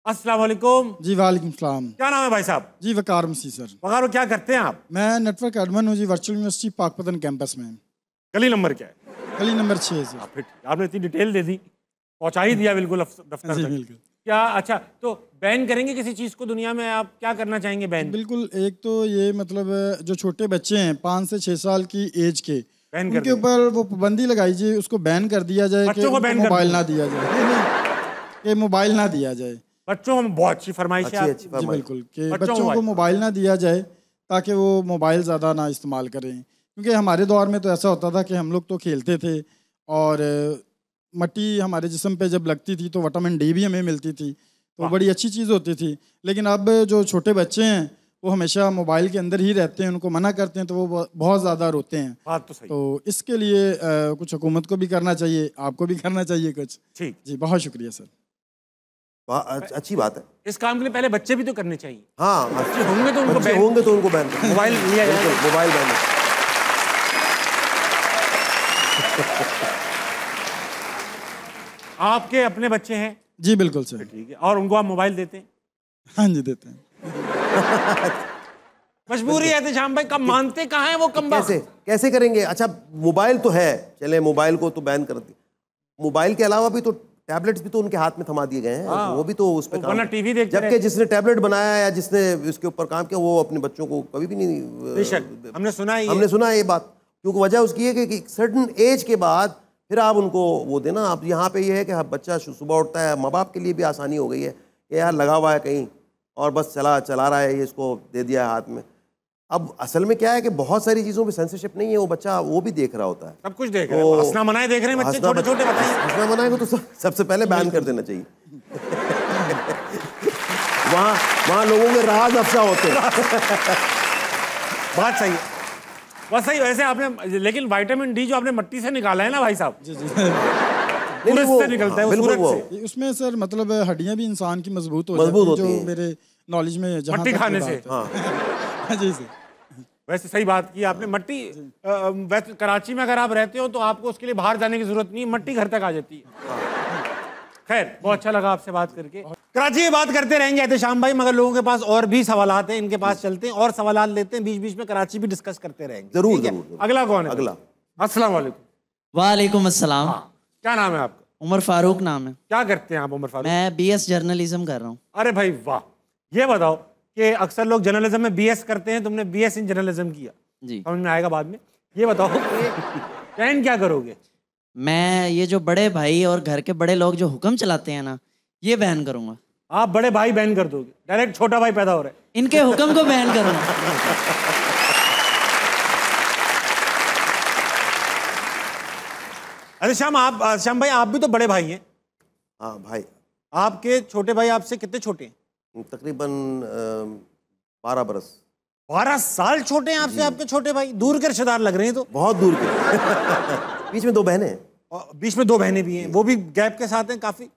अस्सलाम वालेकुम। जी वालेकुम सलाम। क्या नाम है भाई साहब? जी वकार मसीह सर। वकार, क्या करते हैं आप? मैं नेटवर्क एडमिन हूँ जी वर्चुअल यूनिवर्सिटी पाकपतन कैंपस में। गली नंबर क्या है? गली नंबर 6 सर। फिर आपने इतनी डिटेल दे दी, पहुंचा ही दिया बिल्कुल दफ्तर जी तक। बिल्कुल। क्या अच्छा, तो बैन करेंगे किसी चीज़ को दुनिया में? आप क्या करना चाहेंगे बैन? बिल्कुल, एक तो ये मतलब जो छोटे बच्चे हैं 5 से 6 साल की एज के, बैन कर उनके दें। ऊपर वो पाबंदी लगाई जाए, उसको बैन कर दिया जाए कि बच्चों को उनको बैन कर मोबाइल दें। ना दिया जाए। नहीं, कि मोबाइल ना दिया जाए। बच्चों में बहुत अच्छी फरमाइश है अच्छी आपकी। अच्छी जी फरमाइश। बिल्कुल, कि बच्चों बच्चों को मोबाइल। मोबाइल ना दिया जाए ताकि वो मोबाइल ज़्यादा ना इस्तेमाल करें। क्योंकि हमारे दौर में तो ऐसा होता था कि हम लोग तो खेलते थे और मट्टी हमारे जिस्म पे जब लगती थी तो विटामिन डी भी हमें मिलती थी, तो वाह। बड़ी अच्छी चीज़ होती थी। लेकिन अब जो छोटे बच्चे हैं वो हमेशा मोबाइल के अंदर ही रहते हैं, उनको मना करते हैं तो वो बहुत ज़्यादा रोते हैं। बात तो सही। तो इसके लिए कुछ हुकूमत को भी करना चाहिए, आपको भी करना चाहिए कुछ। ठीक। जी बहुत शुक्रिया सर। अच्छी बात है। इस काम के लिए पहले बच्चे भी तो करने चाहिए। हाँ, बच्चे होंगे तो उनको बच्चे बैन, होंगे तो उनको बैन करें। मोबाइल लिया जाएगा। बिल्कुल, मोबाइल बैन। आपके अपने बच्चे हैं? जी बिल्कुल सर। ठीक है, और उनको आप मोबाइल देते हैं? हाँ जी देते हैं। मजबूरी है एहतेशाम भाई, कब मानते कहाँ हैं वो कम कैसे कैसे करेंगे? अच्छा, मोबाइल तो है, चले मोबाइल को तो बैन कर दी। मोबाइल के अलावा भी तो टैबलेट्स भी तो उनके हाथ में थमा दिए गए हैं। हाँ। वो भी तो उस पे काम, वरना टीवी देखते जबकि जिसने टैबलेट बनाया या जिसने इसके ऊपर काम किया वो अपने बच्चों को कभी भी नहीं। बेशक हमने सुना है, हमने सुना है ये बात, क्योंकि वजह उसकी है कि सर्टन एज के बाद फिर आप उनको वो देना। आप यहाँ पे ये है कि बच्चा सुबह उठता है, माँ बाप के लिए भी आसानी हो गई है कि यार लगा हुआ है कहीं और बस चला रहा है, ये इसको दे दिया है हाथ में। अब असल में क्या है कि बहुत सारी चीज़ों पे सेंसरशिप नहीं है, वो बच्चा वो भी देख रहा होता है, सब कुछ देख रहे हैं। हंसना मनाए देख रहे हैं बच्चे छोटे छोटे, बताइए। हंसना मनाए को तो सबसे पहले बैन कर देना चाहिए। वहाँ लोगों के राज अफशा होते हैं। बात सही है, बस सही। वैसे आपने लेकिन विटामिन डी जो आपने मिट्टी से निकाला है ना भाई साहब, जी जी। सूरज से निकलता है, वो बिल्कुल सूरज से। उसमें सर मतलब हड्डियां भी इंसान की मजबूत मजबूत होती होती हैं, हैं। जो मेरे नॉलेज में जहाँ मट्टी तक खाने ये से। बात है। हाँ जी सर। वैसे सही बात की आपने। मट्टी वैसे कराची में अगर आप रहते हो तो आपको उसके लिए बाहर जाने की जरूरत नहीं है, मट्टी घर तक आ जाती है। खैर, बहुत अच्छा लगा आपसे बात करके। कराची की बात करते रहेंगे एहतेशाम भाई, मगर लोगों के पास और भी सवालात हैं, इनके पास चलते हैं और सवालात लेते हैं, बीच बीच में कराची भी डिस्कस करते रहेंगे। जरूर ठीक है? जरूर। अगला कौन है? अगला। अस्सलाम वालेकुम। वालेकुम अस्सलाम। क्या नाम है आपका? उमर फारूक नाम है। क्या करते हैं आप उमर फारूक? मैं बीएस जर्नलिज्म कर रहा हूँ। अरे भाई वाह, ये बताओ कि अक्सर लोग जर्नलिज्म में बीएस करते हैं, तुमने बीएस इन जर्नलिज्म किया। जी, समझ में आएगा बाद में। ये बताओ कि बैन क्या करोगे? मैं ये जो बड़े भाई और घर के बड़े लोग जो हुक्म चलाते हैं ना, ये बैन करूँगा। आप बड़े भाई बैन कर दोगे? डायरेक्ट छोटा भाई पैदा हो रहा है। इनके हुक्म को बैन करूँगा। अरे श्याम भाई, आप भी तो बड़े भाई हैं। हाँ भाई। आपके छोटे भाई आपसे कितने छोटे हैं? तकरीबन 12 बरस। 12 साल छोटे हैं आपसे आपके छोटे भाई? दूर के रिश्तेदार लग रहे हैं तो। बहुत दूर के। बीच में 2 बहनें हैं। और बीच में 2 बहनें भी हैं, वो भी गैप के साथ हैं काफी।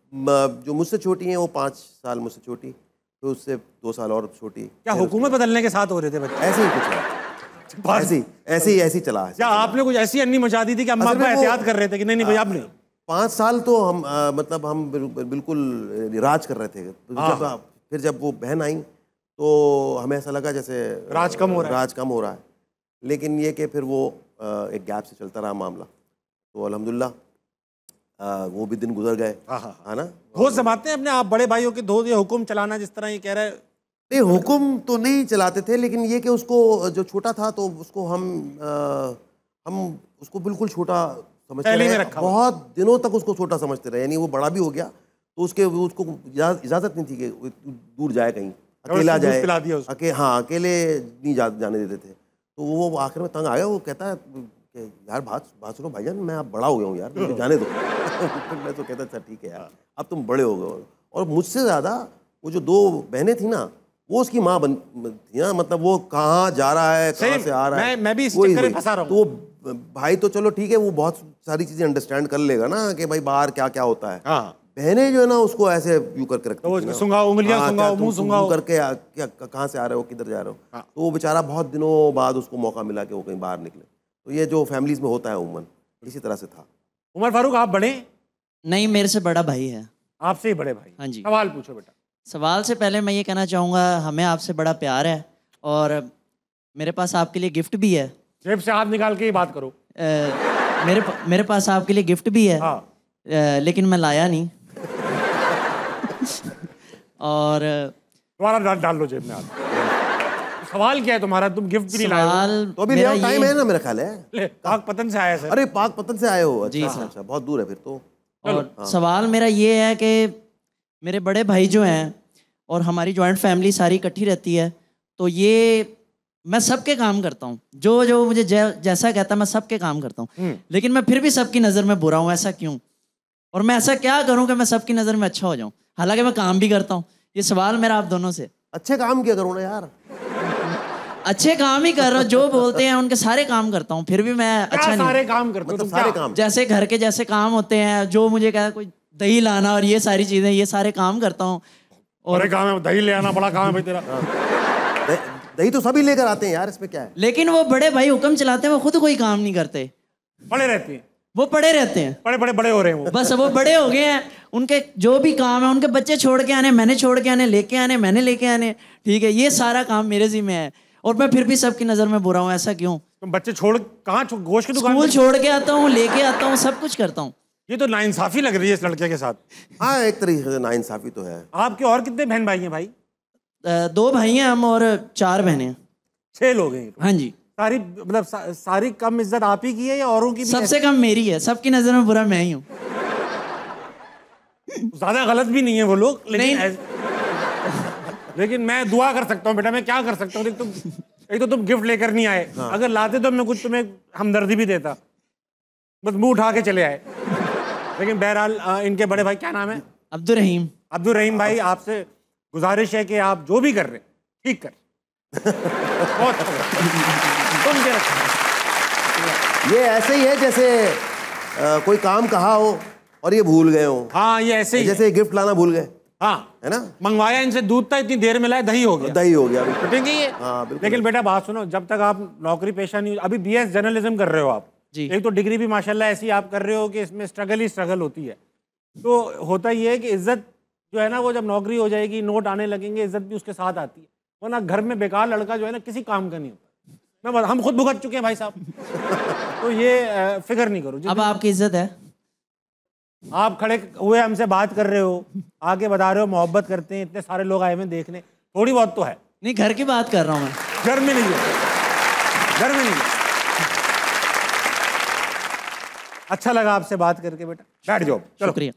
जो मुझसे छोटी हैं वो 5 साल मुझसे छोटी, तो उससे 2 साल और छोटी। क्या हुकूमत बदलने के साथ हो रहे थे बच्चे? ऐसे ही कुछ है, ऐसे ही चला। क्या आपने कुछ ऐसी अन्नी मचा दी थी कि अम्मा अब्बा एहतियात कर रहे थे कि नहीं नहीं भाई आप नहीं? 5 साल तो हम मतलब हम बिल्कुल राज कर रहे थे। फिर जब वो बहन आई तो हमें ऐसा लगा जैसे राज कम हो रहा है। लेकिन ये कि फिर वो एक गैप से चलता रहा मामला, तो अल्हम्दुलिल्लाह वो भी दिन गुजर गए। है ना? धो जमाते हैं अपने आप बड़े भाइयों के, धो ये हुक्म चलाना जिस तरह ये कह रहा है। नहीं, हुक्म तो नहीं चलाते थे, लेकिन ये कि उसको जो छोटा था तो उसको हम उसको बिल्कुल छोटा समझते रहे। बहुत दिनों तक उसको छोटा समझते रहे, यानी वो बड़ा भी हो गया तो उसको इजाज़त नहीं थी कि दूर जाए कहीं, अकेला जाए। अकेले नहीं जाने देते थे। तो वो आखिर में तंग आ गया। वो कहता है कि यार बात सुनो भाईजान, मैं अब बड़ा हो गया हूँ यार, मुझे जाने दो। मैं तो कहता था ठीक है यार, अब तुम बड़े हो गए। और मुझसे ज़्यादा वो जो 2 बहनें थी ना, वो उसकी माँ थी ना, मतलब वो कहाँ जा रहा है, कहाँ से आ रहा है। मैं भी इस चक्कर में फंसा रहा हूँ। तो वो भाई तो चलो ठीक है, वो बहुत सारी चीज़ें अंडरस्टैंड कर लेगा ना कि भाई बाहर क्या क्या होता है। बहनें जो है ना उसको ऐसे यूं करके रखती हैं, सुंगाओ उंगलियां, सुंगाओ मुंह, सुंगाओ करके क्या कहाँ से आ रहे हो, किधर जा रहे हो। तो वो बेचारा बहुत दिनों बाद उसको मौका मिला कि वो कहीं बाहर निकले। तो ये जो फैमिलीज में होता है उमन, इसी तरह से था। उमर फारूक, आप बड़े? नहीं, मेरे से बड़ा भाई है। आपसे ही बड़े भाई? हाँ जी। सवाल पूछो बेटा। सवाल से पहले मैं ये कहना चाहूँगा, हमें आपसे बड़ा प्यार है और मेरे पास आपके लिए गिफ्ट भी है। जेब से हाथ निकाल के ही बात करो। मेरे पास आपके लिए गिफ्ट भी है। हाँ। लेकिन मैं लाया नहीं। और दोबारा डाल लो जेब में हाथ। सवाल क्या है तुम्हारा? तुम गिफ्ट भी नहीं लाए हो। तो अभी ले आओ, टाइम है ना मेरा ख्याल है। ले, पाकपतन से आया सर। अरे पाकपतन से आए हो? अच्छा, जी सर। अच्छा, बहुत दूर है फिर तो। और सवाल मेरा ये है कि मेरे बड़े भाई जो हैं और हमारी जॉइंट फैमिली सारी इकट्ठी रहती है, तो ये मैं सबके काम करता हूँ, जो मुझे जैसा कहता है मैं सबके काम करता हूँ, लेकिन मैं फिर भी सबकी नज़र में बुरा हूँ। ऐसा क्यों? और मैं ऐसा क्या करूँ कि मैं सबकी नज़र में अच्छा हो जाऊँ, हालांकि मैं काम भी करता हूँ? ये सवाल मेरा आप दोनों से। अच्छे काम किया करो ना यार। अच्छे काम ही कर रहा हूँ, जो बोलते हैं उनके सारे काम करता हूँ, फिर भी मैं अच्छा नहीं। सारे काम करते हो? मतलब सारे काम जैसे घर के जैसे काम होते हैं, जो मुझे कहता कोई दही लाना और ये सारी चीजें, ये सारे काम करता हूँ। और काम है दही ले आना, बड़ा काम है भाई तेरा। दही तो सभी लेकर आते हैं यार, इसमें क्या है? लेकिन वो बड़े भाई हुक्म चलाते हैं, वो खुद कोई काम नहीं करते, पड़े रहते हैं। वो पड़े रहते हैं, बड़े हो रहे हैं वो। बस वो बड़े हो गए हैं, उनके जो भी काम है, उनके बच्चे छोड़ के आने, मैंने छोड़ के आने, लेके आने, मैंने लेके आने, ठीक है, ये सारा काम मेरे जिम्मे है और मैं फिर भी सबकी नजर में बुरा हूँ। ऐसा क्यों? तुम बच्चे छोड़ कहाँ? गोश्त की दुकान? स्कूल छोड़ के आता हूँ, लेके आता हूँ, सब कुछ करता हूँ। ये तो नाइंसाफी लग रही है इस लड़के के साथ। हाँ, एक तरीके से नाइंसाफी तो है। आपके और कितने बहन भाई हैं भाई? 2 भाई हैं हम और 4 बहनें हैं। 6 लोग हैं। हाँ जी। सारी मतलब सारी कम इज्जत आप ही की है या औरों की भी? सबसे कम मेरी है, सबकी नजर में बुरा मैं ही हूँ। ज्यादा गलत भी नहीं है वो लोग, लेकिन नहीं। लेकिन मैं दुआ कर सकता हूँ बेटा, मैं क्या कर सकता हूँ? एक तो तुम गिफ्ट लेकर नहीं आए। हाँ। अगर लाते तो मैं कुछ तुम्हें हमदर्दी भी देता, बस मुंह उठा के चले आए। लेकिन बहरहाल इनके बड़े भाई क्या नाम है? अब्दुल रहीम। अब्दुल रहीम भाई, आपसे गुजारिश है कि आप जो भी कर रहे ठीक कर। बहुत तुम क्या? ये ऐसे ही है जैसे कोई काम कहा हो और ये भूल गए हो। हाँ, ये ऐसे ही जैसे गिफ्ट लाना भूल गए। हाँ, है ना? मंगवाया इनसे दूध था, इतनी देर में लाया, दही हो गया। दही हो गया, ठीक है ये। हाँ, लेकिन बेटा बात सुनो, जब तक आप नौकरी पेशा नहीं, अभी BS जर्नलिज्म कर रहे हो आप जी। एक तो डिग्री भी माशाल्लाह ऐसी आप कर रहे हो कि इसमें स्ट्रगल ही स्ट्रगल होती है। तो होता ये है कि इज्जत जो है ना, वो जब नौकरी हो जाएगी, नोट आने लगेंगे, इज्जत भी उसके साथ आती है। वरना घर में बेकार लड़का जो है ना, किसी काम का नहीं होता। हम खुद भुगत चुके हैं भाई साहब। तो ये फिक्र नहीं करो। अब आपकी इज्जत है। आप खड़े हुए हमसे बात कर रहे हो, आके बता रहे हो मोहब्बत करते हैं, इतने सारे लोग आए हुए देखने, थोड़ी बहुत तो है। नहीं, घर की बात कर रहा हूँ मैं। घर में नहीं है, घर में नहीं है। अच्छा लगा आपसे बात करके बेटा, बैठ जाओ। शुक्रिया।